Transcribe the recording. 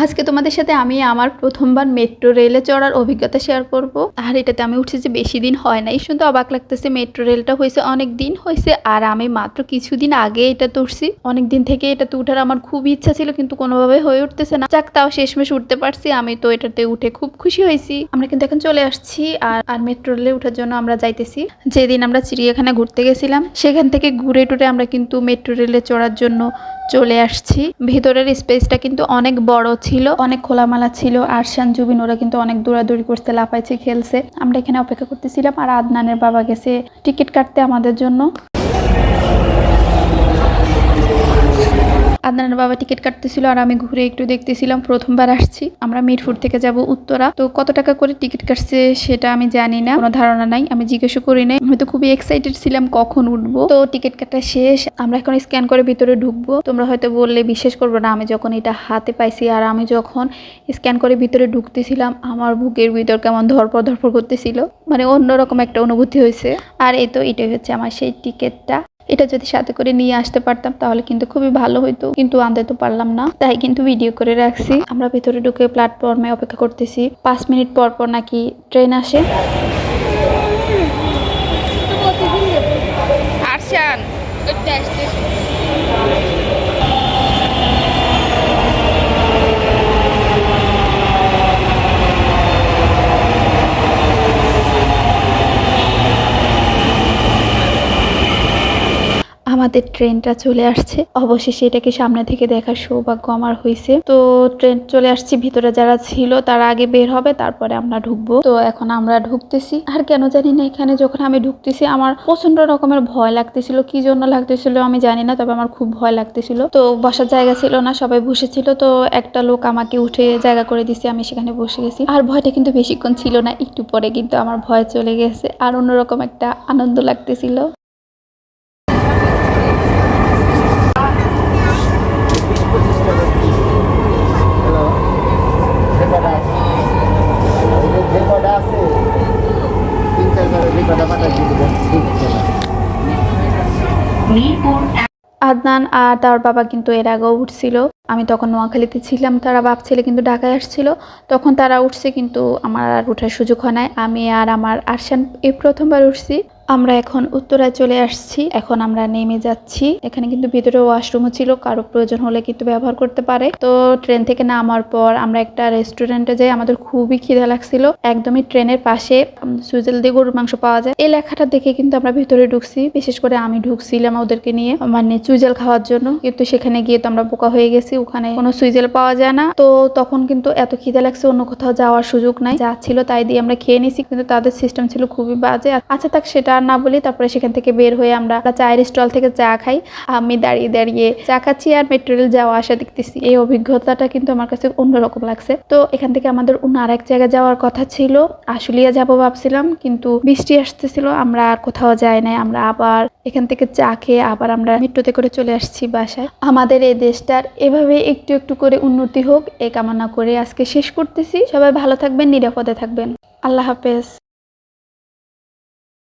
আজকে তোমাদের সাথে আমি আমার প্রথমবার মেট্রো রেলে চড়ার অভিজ্ঞতা শেয়ার করব। আর এটাতে আমি উঠেছি বেশি দিন হয় নাই, শুনতে অবাক লাগতেছে। মেট্রো রেলটা হয়েছে অনেক দিন হয়েছে, আর আমি মাত্র কিছুদিন আগে এটাতে উঠছি। অনেক দিন থেকে এটাতে উঠার আমার খুবই ইচ্ছা ছিল, কিন্তু কোনোভাবে হয়ে উঠতেছে না। যাক, তাও শেষমেশ উঠতে পারছি। আমি তো এটাতে উঠে খুব খুশি হয়েছি। আমরা কিন্তু এখন চলে আসছি আর মেট্রো রেলে উঠার জন্য আমরা যাইতেছি। যেদিন আমরা চিড়িয়াখানা ঘুরতে গেছিলাম সেখান থেকে ঘুরে টুরে আমরা কিন্তু মেট্রো রেলে চড়ার জন্য চলে আসছি। ভেতরের স্পেসটা কিন্তু অনেক বড় ছিল, অনেক খোলামেলা ছিল। আরশান জুবিন ওরা কিন্তু অনেক দৌড়াদৌড়ি করতে, লাফাইছে, খেলছে। আমরা এখানে অপেক্ষা করতেছিলাম, আর আদনানের বাবা গেছে টিকিট কাটতে আমাদের জন্য। আদনানের বাবা টিকিট কাটতেছিল আর আমি ঘুরে একটু দেখতেছিলাম। প্রথমবার আসছি। আমরা মিরপুর থেকে যাব উত্তরা। তো কত টাকা করে টিকিট কাটছে সেটা আমি জানি না, কোনো ধারণা নাই, আমি জিজ্ঞেসও করি নাই। আমি তো খুবই এক্সাইটেড ছিলাম কখন উঠবো। তো টিকিট কাটা শেষ, আমরা এখন স্ক্যান করে ভিতরে ঢুকবো। তোমরা হয়তো বললে বিশ্বাস করবো না, আমি যখন এটা হাতে পাইছি আর আমি যখন স্ক্যান করে ভিতরে ঢুকতেছিলাম, আমার বুকের ভিতর কেমন ধরপড় ধরপড় করতেছিল, মানে অন্যরকম একটা অনুভূতি হয়েছে। আর এই তো এটাই হচ্ছে আমার সেই টিকিটটা। এটা যদি সাথে করে নিয়ে আসতে পারতাম তাহলে কিন্তু খুবই ভালো হইতো, কিন্তু আনতে তো পারলাম না, তাই কিন্তু ভিডিও করে রাখছি। আমরা ভিতরে ঢুকে প্ল্যাটফর্মে অপেক্ষা করতেছি। 5 মিনিট পর পর নাকি ট্রেন আসে। আরশান আমাদের ট্রেনটা চলে আসছে। অবশেষে এটাকে সামনে থেকে দেখার সৌভাগ্য আমার হয়েছে। তো ট্রেন চলে আসছে, ভিতরে যারা ছিল তারা আগে বের হবে, তারপরে আমরা ঢুকবো। তো এখন আমরা ঢুকতেছি। আর কেন জানি না, এখানে যখন আমি ঢুকতেছি আমার প্রচন্ড রকমের ভয় লাগতেছিল। কি জন্য লাগতেছিল আমি জানি না, তবে আমার খুব ভয় লাগতেছিল। তো বসার জায়গা ছিল না, সবাই বসেছিল। তো একটা লোক আমাকে উঠে জায়গা করে দিছে, আমি সেখানে বসে গেছি। আর ভয়টা কিন্তু বেশিক্ষণ ছিল না, একটু পরে কিন্তু আমার ভয় চলে গেছে, আর অন্যরকম একটা আনন্দ লাগতেছিল। আদনান আর তার বাবা কিন্তু এর আগেও উঠছিল। আমি তখন নোয়াখালীতে ছিলাম, তারা বাপ ছেলে কিন্তু ঢাকায় আসছিল। তখন তারা উঠছে, কিন্তু আমার আর ওঠার সুযোগ হয় নাই। আমি আর আমার আরশান এই প্রথমবার উঠছি। আমরা এখন উত্তরায় চলে আসছি। এখন আমরা নেমে যাচ্ছি। এখানে কিন্তু ভিতরে ওয়াশরুমও ছিল, কারো প্রয়োজন হলে কিন্তু ব্যবহার করতে পারে। তো ট্রেন থেকে নামার পর আমরা একটা রেস্টুরেন্টে যাই। আমাদের খুবই খিদা লাগছিল। একদমই ট্রেনের পাশে সুজেল দিয়ে গরুর মাংস পাওয়া যায়, এই লেখাটা দেখে কিন্তু আমরা ভিতরে ঢুকছি। বিশেষ করে আমি ঢুকছিলাম ওদেরকে নিয়ে, মানে চুইজেল খাওয়ার জন্য। কিন্তু সেখানে গিয়ে তো আমরা বোকা হয়ে গেছি, ওখানে কোনো সুইজেল পাওয়া যায় না। তো তখন কিন্তু এত খিদা লাগছে, অন্য কোথাও যাওয়ার সুযোগ নাই। যা ছিল তাই দিয়ে আমরা খেয়ে নিছি, কিন্তু তাদের সিস্টেম ছিল খুবই বাজে। আচ্ছা থাক, সেটা আর না বলি। তারপরে সেখান থেকে বের হয়ে আমরা চায়ের স্টল থেকে চা খাই। আমি দাঁড়িয়ে দাঁড়িয়ে চা খাচ্ছি আর মেট্রো রেল যাওয়া আসা দেখতেছি। এই অভিজ্ঞতাটা কিন্তু আমার কাছে অন্যরকম লাগছে। তো এখান থেকে আমাদের অন্য আরেক জায়গায় যাওয়ার কথা ছিল, আশুলিয়া যাবো ভাবছিলাম, কিন্তু বৃষ্টি আসতেছিল, আমরা আর কোথাও যাই নাই। আমরা আবার এখান থেকে চা খেয়ে আবার আমরা মেট্রোতে করে চলে আসছি বাসায়। আমাদের এই দেশটার এভাবে একটু একটু করে উন্নতি হোক, এই কামনা করে আজকে শেষ করতেছি। সবাই ভালো থাকবেন, নিরাপদে থাকবেন। আল্লাহ হাফেজ।